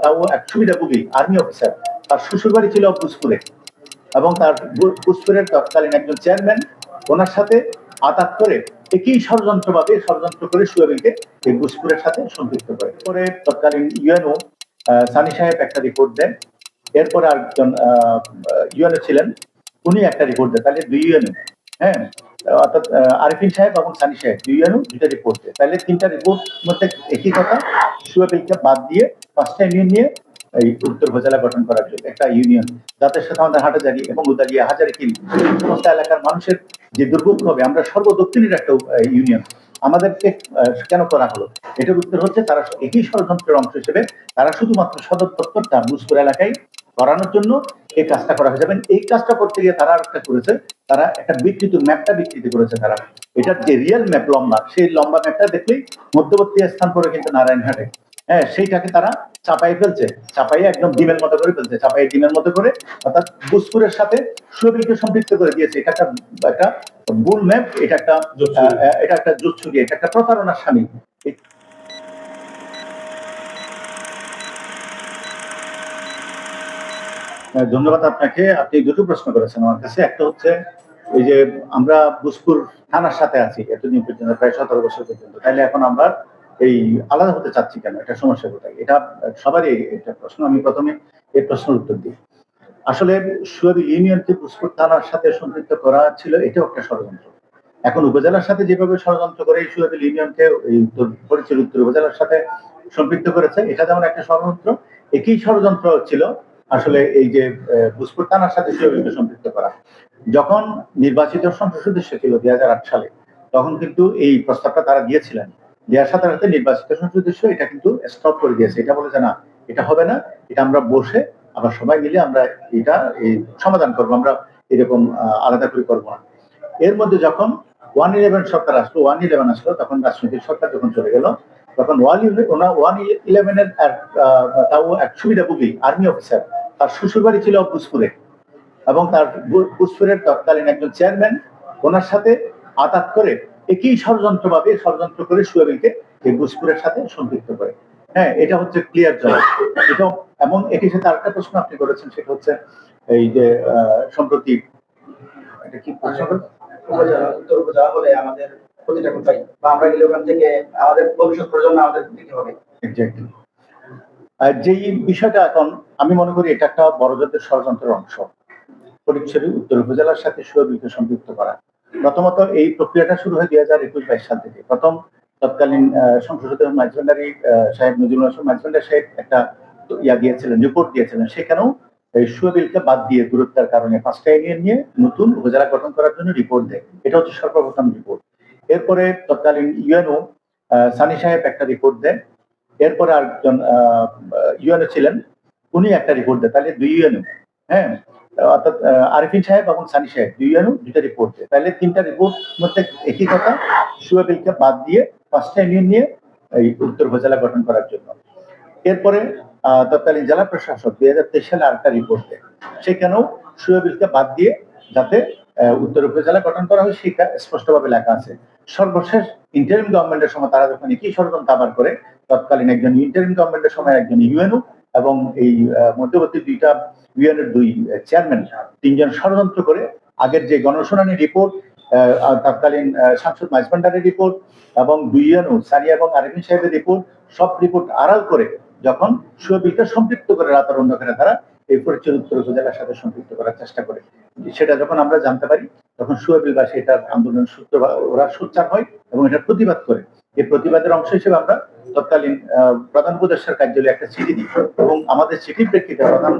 তাও এক সুবিধাভোগী আর্মি অফিসার, তার শ্বশুরবাড়ি ছিল ভোজপুরে এবং তার ভোজপুরের তৎকালীন একজন চেয়ারম্যান ওনার সাথে আতাত করে একই ষড়যন্ত্র করে সুয়েবিলকে এই ভোজপুরের সাথে সম্পৃক্ত করে। পরে তৎকালীন ইউএনও সানি সাহেব একটা রিপোর্ট দেন, এরপরে আরেকজন ইউএনও ছিলেন, উনি একটা রিপোর্ট দেন, তাহলে দুই ইউএনও, হ্যাঁ, অর্থাৎ আরিফিন সাহেব এবং সানি সাহেব দুই ইউএনও দুইটা রিপোর্ট দেয়, তাহলে তিনটা রিপোর্ট মধ্যে একই কথা, সুয়েবিলকে বাদ দিয়ে পাঁচটা ইউনিয়ন নিয়ে এই উত্তর উপজেলা গঠন করার জন্য একটা ইউনিয়ন, যাদের সাথে আমাদের হাটাজারি এবং উদালিয়া হাজারিকিল সমস্ত এলাকার মানুষের যে দুর্ভোগ হবে, আমরা সর্বদক্ষিণের একটা ইউনিয়ন, আমাদেরকে কেন করা হলো? এটার উত্তর হচ্ছে তারা একই ষড়যন্ত্রের অংশ হিসেবে তারা শুধুমাত্র সদর দপ্তরটা ভোজপুর এলাকায় করানোর জন্য এই কাজটা করা হয়ে যাবে। এই কাজটা করতে গিয়ে তারা একটা করেছে, তারা একটা ম্যাপটা বিকৃতি করেছে। তারা এটার যে রিয়েল ম্যাপ লম্বা, সেই লম্বা ম্যাপটা দেখলেই মধ্যবর্তী স্থান পড়ে কিন্তু নারায়ণঘাটে, হ্যাঁ, সেইটাকে তারা চাপাই ফেলছে, চাপাইয়ে একদম ডিমের মতো করে ফেলছে, চাপাই ডিমের মতো করে, অর্থাৎ ভোজপুরের সাথে সুয়েবিলকে সম্পৃক্ত করে দিয়েছে। এটা একটা ভুল ম্যাপ, এটা একটা জোচ্ছুরি, এটা একটা প্রতারণার সামিল। ধন্যবাদ আপনাকে। আপনি দুটো প্রশ্ন করেছেন আমার কাছে। একটা হচ্ছে এই যে আমরা ভোজপুর থানার সাথে আছি এতদিন পর্যন্ত, প্রায় 17 বছর পর্যন্ত, তাহলে এখন আমরা এই আলাদা হতে চাচ্ছি কেন? এটা সমস্যা কোথায়? এটা সবারই এটা প্রশ্ন। আমি প্রথমে এই প্রশ্নের উত্তর দিই। আসলে সুয়েবিল ইউনিয়নকে ভোজপুর থানার সাথে সম্পৃক্ত করা ছিল, এটাও একটা ষড়যন্ত্র। এখন উপজেলার সাথে যেভাবে ষড়যন্ত্র করে এই সুয়েবিল ইউনিয়নকে এই উত্তর উপজেলার সাথে সম্পৃক্ত করেছে, এটা যেমন একটা ষড়যন্ত্র, একই ষড়যন্ত্র ছিল আসলে এই যে ভোজপুর থানার সাথে সুয়েবিলকে সম্পৃক্ত করা। যখন নির্বাচিত সংসদ সদস্য ছিল 2008 সালে, তখন কিন্তু এই প্রস্তাবটা তারা দিয়েছিলেন, দেওয়ার সাথে সাথে নির্বাচিত সংসদ সদস্য এটা কিন্তু স্টপ করে দিয়েছে। এটা বলেছে না, এটা হবে না, এটা আমরা বসে আবার সবাই মিলে আমরা এটা এই সমাধান করবো, আমরা এরকম আলাদা করে করবো না। এর মধ্যে যখন 111 সরকার আসলো, 111 আসলো, তখন রাজনৈতিক সরকার যখন চলে গেল, তখন 111 এর তাও এক সুবিধাভোগী আর্মি অফিসার, তার শ্বশুরবাড়ি ছিল ভোজপুরে এবং তার ভোজপুরের তৎকালীন একজন চেয়ারম্যান ওনার সাথে আতাত করে একই ষড়যন্ত্র করে সুয়েবিলকে এই ভোজপুরের সাথে সম্পৃক্ত করে। হ্যাঁ, এটা হচ্ছে ক্লিয়ার জবাব। এটা এবং এটির সাথে আরেকটা প্রশ্ন আপনি করেছেন, সেটা হচ্ছে এই যে সম্প্রতি এটা কি উত্তর উপজেলা হলে আমাদের প্রতিটা কোথায় বা আমরা গেলে ওখান থেকে আমাদের ভবিষ্যৎ প্রজন্ম আমাদের দিতে হবে। এক্স্যাক্টলি। যেই বিষয়টা এখন আমি মনে করি এটা একটা বড় জাতের ষড়যন্ত্রের অংশ, ফটিকছড়ি উত্তর উপজেলার সাথে সুয়েবিলকে সম্পৃক্ত করা। প্রথমত এই প্রক্রিয়াটা শুরু হয় 2021-22 সাল থেকে। প্রথম তৎকালীন সংসদ সদস্য মাইজভান্ডারী সাহেব, নজরুল হাসান মাইজভান্ডারী সাহেব একটা রিপোর্ট দিয়েছিলেন, সেখানেও এই সুয়েবিলকে বাদ দিয়ে দূরত্বের কারণে 5টা ইউনিয়ন নিয়ে নতুন উপজেলা গঠন করার জন্য রিপোর্ট দেয়। এটা হচ্ছে সর্বপ্রথম রিপোর্ট। এরপরে তৎকালীন ইউএনও সানি সাহেব একটা রিপোর্ট দেন, এরপরে আরেকজন ইউএনও ছিলেন, উনি একটা রিপোর্ট দেন, তাহলে দুই ইউএনও, হ্যাঁ, অর্থাৎ আরিফিন সাহেব এবং সানি সাহেব দুই ইউএনও দুইটা রিপোর্ট দেয়, তাহলে তিনটা রিপোর্ট মধ্যে একই কথা, সুয়েবিলকে বাদ দিয়ে 5টা ইউনিয়ন নিয়ে এই উত্তর উপজেলা গঠন করার জন্য। এরপরে তৎকালীন জেলা প্রশাসক 2023 সালে আরেকটা রিপোর্ট দেয়, সেখানেও সুয়েবিলকে বাদ দিয়ে যাতে উত্তর উপজেলা গঠন করা হয় সেটা স্পষ্টভাবে লেখা আছে। সর্বশেষ ইন্টারিম গভর্নমেন্টের সময় তারা যখন একই ষড়যন্ত্র আবার করে, তৎকালীন একজন ইন্টারিম গভর্নমেন্টের সময় একজন ইউএনও এবং এই মধ্যবর্তী দুইটা ইউএনএর দুই চেয়ারম্যান, তিনজন ষড়যন্ত্র করে আগের যে গণশুনানি রিপোর্ট, তৎকালীন সাংসদ মাইজভান্ডারের রিপোর্ট এবং দুই ইউএনও সানি এবং আরিফিন সাহেবের রিপোর্ট, সব রিপোর্ট আড়াল করে যখন সুয়েবিলকে সম্পৃক্ত করে রাতের অন্ধকারে তারা এই ফটিকছড়ি উত্তর উপজেলার সাথে সম্পৃক্ত করার চেষ্টা করে, সেটা যখন আমরা জানতে পারি তখন সুয়েবিলবাসী এটার আন্দোলন ওরা সোচ্চার হয় এবং এটা প্রতিবাদ করে। এই প্রতিবাদের অংশ হিসেবে আমরা তৎকালীন প্রধান উপদেষ্টার কার্যালয়ে একটা চিঠি দিই এবং আমাদের চিঠির প্রেক্ষিতে প্রধান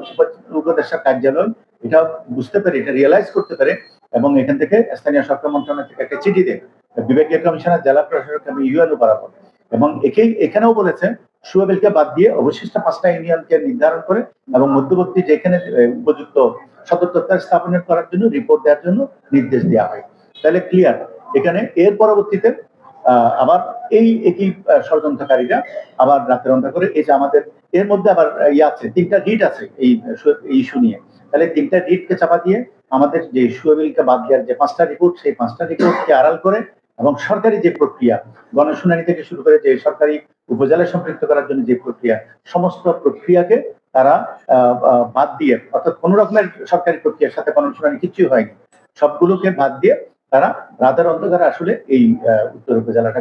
উপদেষ্টার কার্যালয় এটা বুঝতে পারে, এটা রিয়েলাইজ করতে পারে এবং এখান থেকে স্থানীয় সরকার মন্ত্রণালয় থেকে একটা চিঠি দেয় বিভাগীয় কমিশনার, জেলা প্রশাসক এবং ইউএনও বরাবর, এবং এখানেও বলেছে সুয়েবিলকে বাদ দিয়ে অবশিষ্ট 5টা ইউনিয়নকে নির্ধারণ করে এবং মধ্যবর্তী যেখানে উপযুক্ত সদর দপ্তর স্থাপনের করার জন্য রিপোর্ট দেওয়ার জন্য নির্দেশ দেওয়া হয়। তাহলে ক্লিয়ার। এখানে এর পরবর্তীতে আবার এই একই ষড়যন্ত্রকারীরা আবার রাতের অন্ধকার করে, এই যে আমাদের এর মধ্যে আবার আছে 3টা রিট আছে এই ইস্যু নিয়ে, তাহলে 3টা রিটকে চাপা দিয়ে আমাদের যে সুয়েবিলকে বাদ দেওয়ার যে 5টা রিপোর্ট, সেই 5টা রিপোর্টকে আড়াল করে এবং সরকারি যে প্রক্রিয়া গণশুনানি থেকে শুরু করে যে সরকারি উপজেলায় সম্পৃক্ত করার জন্য যে প্রক্রিয়া, সমস্ত প্রক্রিয়াকে তারা বাদ দিয়ে, অর্থাৎ কোন রকমের সরকারি প্রক্রিয়ার সাথে কোনো শুনানি কিছুই হয়নি, সবগুলোকে বাদ দিয়ে তারা রাতের অন্ধকারে আসলে এই উত্তর উপজেলাটা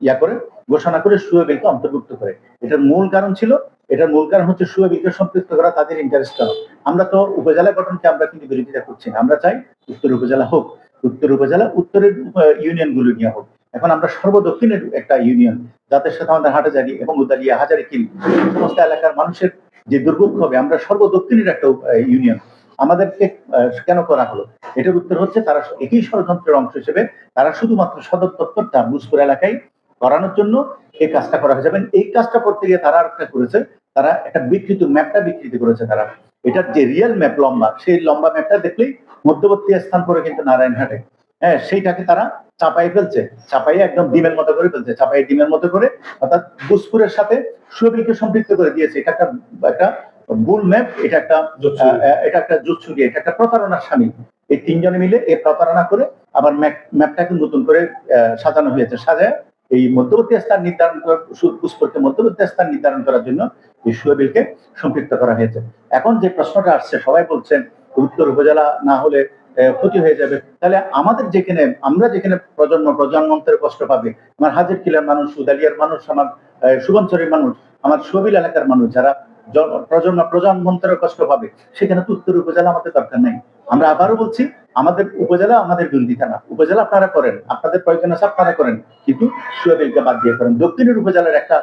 ইয়া করে ঘোষণা করে সুয়ে বিলকে অন্তর্ভুক্ত করে। এটার মূল কারণ ছিল, এটার মূল কারণ হচ্ছে সুয়ে বিলকে সম্পৃক্ত করা তাদের ইন্টারেস্ট কারণ। আমরা তো উপজেলা গঠনকে আমরা কিন্তু বিরোধিতা করছি না, আমরা চাই উত্তর উপজেলা হোক, উত্তর উপজেলা উত্তরের ইউনিয়ন গুলো নিয়ে হোক। এখন আমরা সর্বদক্ষিণের একটা ইউনিয়ন, যাদের সাথে আমাদের হাটাজারি এবং উদালিয়া হাজারিকিল সমস্ত এলাকার মানুষের যে দুর্ভোগ হবে, আমরা সর্বদক্ষিণের একটা ইউনিয়ন, আমাদেরকে কেন করা হলো? এটার উত্তর হচ্ছে তারা একই ষড়যন্ত্রের অংশ হিসেবে তারা শুধুমাত্র সদর দপ্তরটা বুজপুর এলাকায় করানোর জন্য এই কাজটা করা হয়েছে। এবং এই কাজটা করতে গিয়ে তারা একটা করেছে, তারা একটা বিকৃত ম্যাপটা বিকৃতি করেছে। তারা এটার যে রিয়েল ম্যাপ লম্বা, সেই লম্বা ম্যাপটা দেখলেই মধ্যবর্তী স্থান পরে কিন্তু নারায়ণঘাটে, হ্যাঁ, সেইটাকে তারা চাপাই ফেলছে, চাপাই একদম ডিমের মতো করে ফেলছে, চাপাই ডিমের মতো করে, অর্থাৎ বুজপুরের সাথে সুবিলকে সম্পৃক্ত করে দিয়েছে। এটা একটা ভুল ম্যাপ, এটা একটা জুৎসুরি, এটা একটা প্রতারণার স্বামী। এই তিনজনে মিলে এই প্রতারণা করে আবার ম্যাপটাকে নতুন করে সাজানো হয়েছে। সাজায় এই মধ্যবর্তী স্থান নির্ধারণ পুষ্পকে মধ্যবর্তী স্থান নির্ধারণ করার জন্য এই সুবিলকে সম্পৃক্ত করা হয়েছে। এখন যে প্রশ্নটা আসছে, সবাই বলছেন উত্তর উপজেলা না হলে ক্ষতি হয়ে যাবে, তাহলে আমাদের যেখানে, আমরা যেখানে প্রজন্মান্তরে কষ্ট পাবে, আমার হাজির কিলার মানুষ, উদালিয়ার মানুষ, আমার সুবনচরের মানুষ, আমার সবিল এলাকার মানুষ, যারা প্রজন্মান্তরে কষ্ট পাবে, সেখানে তো উত্তর উপজেলা আমাদের দরকার নেই। আমরা আবারও বলছি, আমাদের উপজেলা আমাদের বিরোধিতা না, উপজেলা আপনারা করেন, আপনাদের প্রয়োজন আছে আপনারা করেন, কিন্তু সুবিলকে বাদ দিয়ে করেন। দক্ষিণের উপজেলার একটা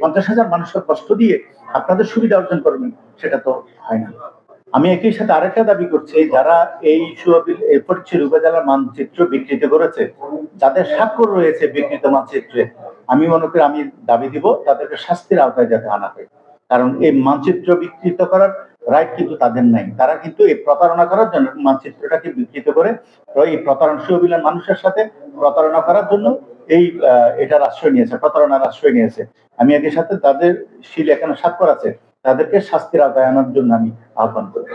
50,000 মানুষের কষ্ট দিয়ে আপনাদের সুবিধা অর্জন করবেন, সেটা তো হয় না। আমি একই সাথে আরেকটা দাবি করছি, যারা এই ফটিকছড়ি উপজেলার মানচিত্র বিকৃত করেছে, যাদের স্বাক্ষর রয়েছে বিকৃত মানচিত্রে, আমি মনে করি, আমি দাবি দিব তাদেরকে শাস্তির আওতায় যাতে আনা হয়। কারণ এই মানচিত্র বিকৃত করার রাইট কিন্তু তাদের নাই। তারা কিন্তু এই প্রতারণা করার জন্য মানচিত্রটাকে বিকৃত করে এই প্রতারণশীল মানুষের সাথে প্রতারণা করার জন্য এই এটার আশ্রয় নিয়েছে, প্রতারণার আশ্রয় নিয়েছে। আমি একই সাথে তাদের শিল এখানে স্বাক্ষর আছে, তাদেরকে শাস্তির আওতায় আনার জন্য আমি আহ্বান করি।